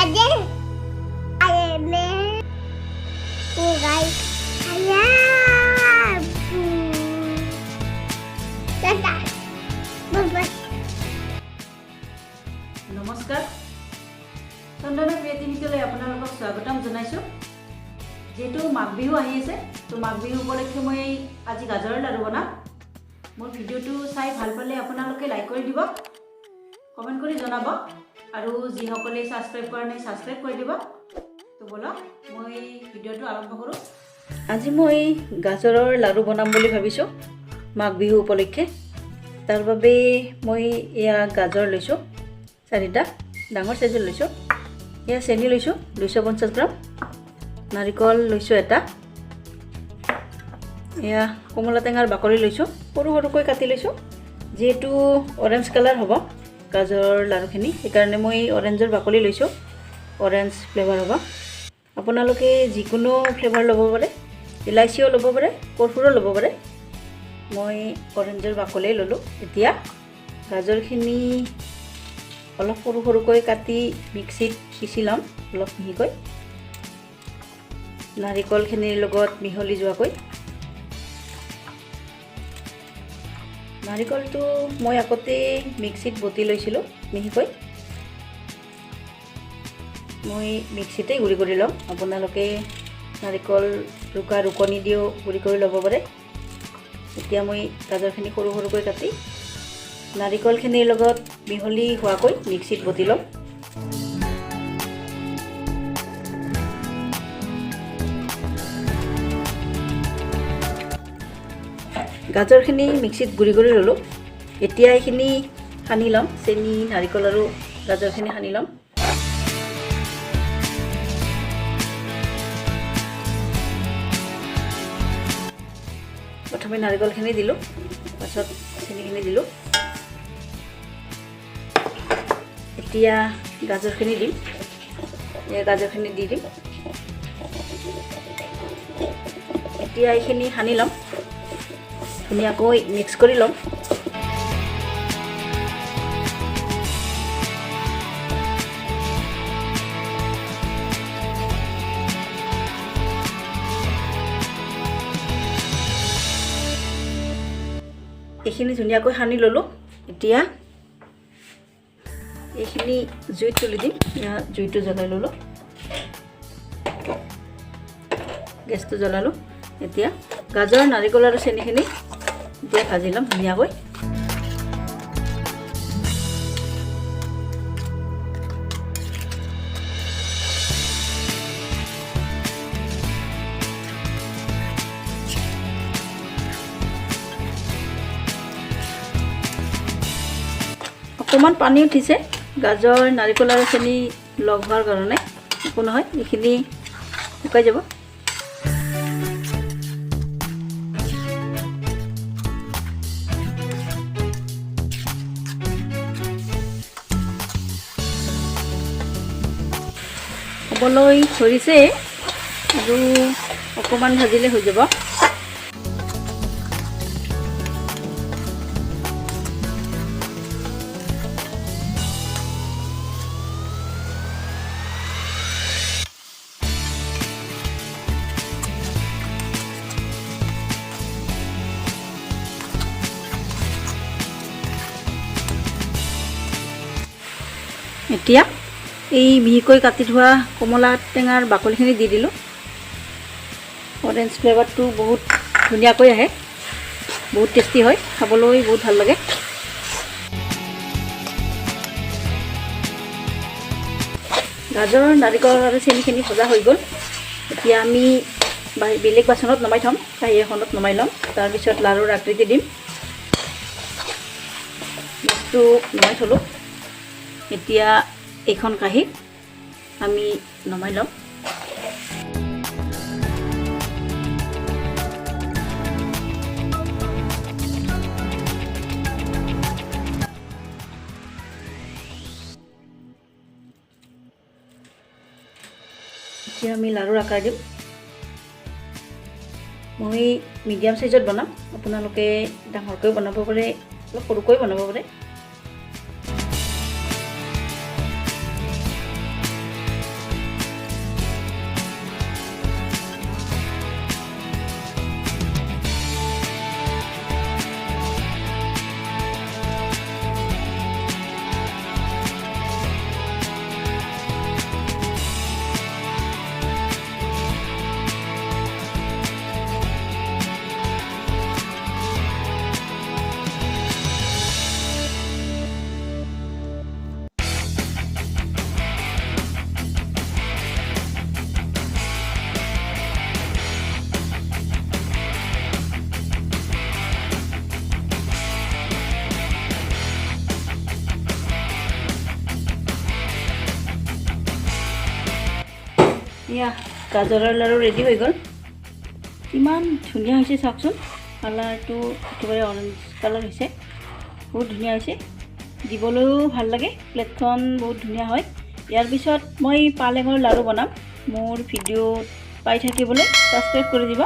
Ada. Ada. Oh guys. Ayam. Dadah. Bye. নমস্কাৰ চন্দনা ক্ৰিয়েটিভিটিলৈ আপোনালোকক স্বাগতম জনাইছোঁ যেহেতু মাঘ বিহু আহি আছে তো মাঘ বিহু উপলক্ষে মই আজি গাজৰৰ লাড়ু বনাম মোৰ ভিডিঅ'টো চাই ভাল পালে আপোনালোকে লাইক কৰি দিব কমেণ্ট কৰি জনাব আৰু যিসকলে ছাবস্ক্ৰাইব কৰা নাই ছাবস্ক্ৰাইব কৰি দিব তো বলক মই ভিডিঅ'টো আৰম্ভ কৰোঁ আজি মই গাজৰৰ লাড়ু বনাম বুলি ভাবিছোঁ মাঘ বিহু উপলক্ষে তাৰ বাবে মই এয়া গাজৰ লৈছোঁ চাৰিটা ডাঙৰ সাইজৰ লৈছোঁ এয়া চেনি লৈছোঁ 250 গ্ৰাম নাৰিকল লৈছোঁ এটা এয়া কমলা টেঙাৰ বাকলি লৈছোঁ সৰু সৰুকৈ কাটি লৈছোঁ যেহেতু অৰেঞ্জ কালাৰ হ'ব গাজৰৰ লাড়ুখিনি সেইকাৰণে মই অৰেঞ্জৰ বাকলি লৈছোঁ অৰেঞ্জ ফ্লেভাৰ হ'ব আপোনালোকে যিকোনো ফ্লেভাৰ ল'ব পাৰে ইলাইচিও ল'ব পাৰে কৰ্পূৰো ল'ব পাৰে মই অৰেঞ্জৰ বাকলি ল'লোঁ এতিয়া গাজৰখিনি অলপ সৰু সৰুকৈ কাটি মিক্সিত পিচি ল'ম অলপ মিহিকৈ নাৰিকলখিনিৰ লগত মিহলি যোৱাকৈ নাৰিকলটো মই আগতে মিক্সিত বটি লৈছিলোঁ মিহিকৈ মই মিক্সিতে গুড়ি কৰি ল'ম আপোনালোকে নাৰিকল ৰুকনি দিও গুড়ি কৰি ল'ব পাৰে এতিয়া মই গাজৰখিনি সৰু সৰুকৈ কাটি নাৰিকলখিনিৰ লগত মিহলি হোৱাকৈ মিক্সিত বটি ল'ম গাজৰখিনি মিক্সিত গুড়ি কৰি ল'লোঁ এতিয়া এইখিনি সানি ল'ম চেনি নাৰিকল আৰু গাজৰখিনি সানি ল'ম প্ৰথমে নাৰিকলখিনি দিলোঁ পাছত চেনিখিনি দিলোঁ এতিয়া গাজৰখিনি দিম গাজৰখিনি দি দিম এতিয়া এইখিনি সানি ল'ম ধুনীয়াকৈ মিক্স কৰি ল'ম এইখিনি ধুনীয়াকৈ সানি ল'লোঁ এতিয়া এইখিনি জুইত তুলি দিম জুইটো জ্বলাই ল'লোঁ গেছটো জ্বলালোঁ এতিয়া গাজৰ নাৰিকল আৰু চেনিখিনি এতিয়া ভাজি ল'ম ধুনীয়াকৈ অকণমান পানী উঠিছে গাজৰ নাৰিকল আৰু চেনি লগ হোৱাৰ কাৰণে একো নহয় এইখিনি শুকাই যাব হ'বলৈ ধৰিছে আৰু অকণমান ভাজিলে হৈ যাব এতিয়া এই মিহিকৈ কাটি থোৱা কমলা টেঙাৰ বাকলিখিনি দি দিলোঁ অৰেঞ্জ ফ্লেভাৰটো বহুত ধুনীয়াকৈ আহে বহুত টেষ্টি হয় খাবলৈ বহুত ভাল লাগে গাজৰ নাৰিকল আৰু চেনিখিনি ভজা হৈ গ'ল এতিয়া আমি বেলেগ বাচনত নমাই থ'ম কাঁহী এখনত নমাই ল'ম তাৰপিছত লাড়ুৰ আকৃতি দিম বস্তু নমাই থ'লোঁ এতিয়া এইখন কাঁহীত আমি নমাই ল'ম এতিয়া আমি লাড়ুৰ আকাৰ দিম মই মিডিয়াম সাইজত বনাম আপোনালোকে ডাঙৰকৈ বনাব পাৰে অলপ সৰুকৈ বনাব পাৰে এয়া গাজৰৰ লাড়ু ৰেডি হৈ গ'ল। ইমান ধুনীয়া হৈছে চাওকচোন, কালাৰটো একেবাৰে অৰেঞ্জ কালাৰ হৈছে, বহুত ধুনীয়া হৈছে, দিবলৈও ভাল লাগে, প্লেটখন বহুত ধুনীয়া হয়। ইয়াৰ পিছত মই পালেঙৰ লাড়ু বনাম। মোৰ ভিডিঅ' পাই থাকিবলৈ ছাবস্ক্ৰাইব কৰি দিব।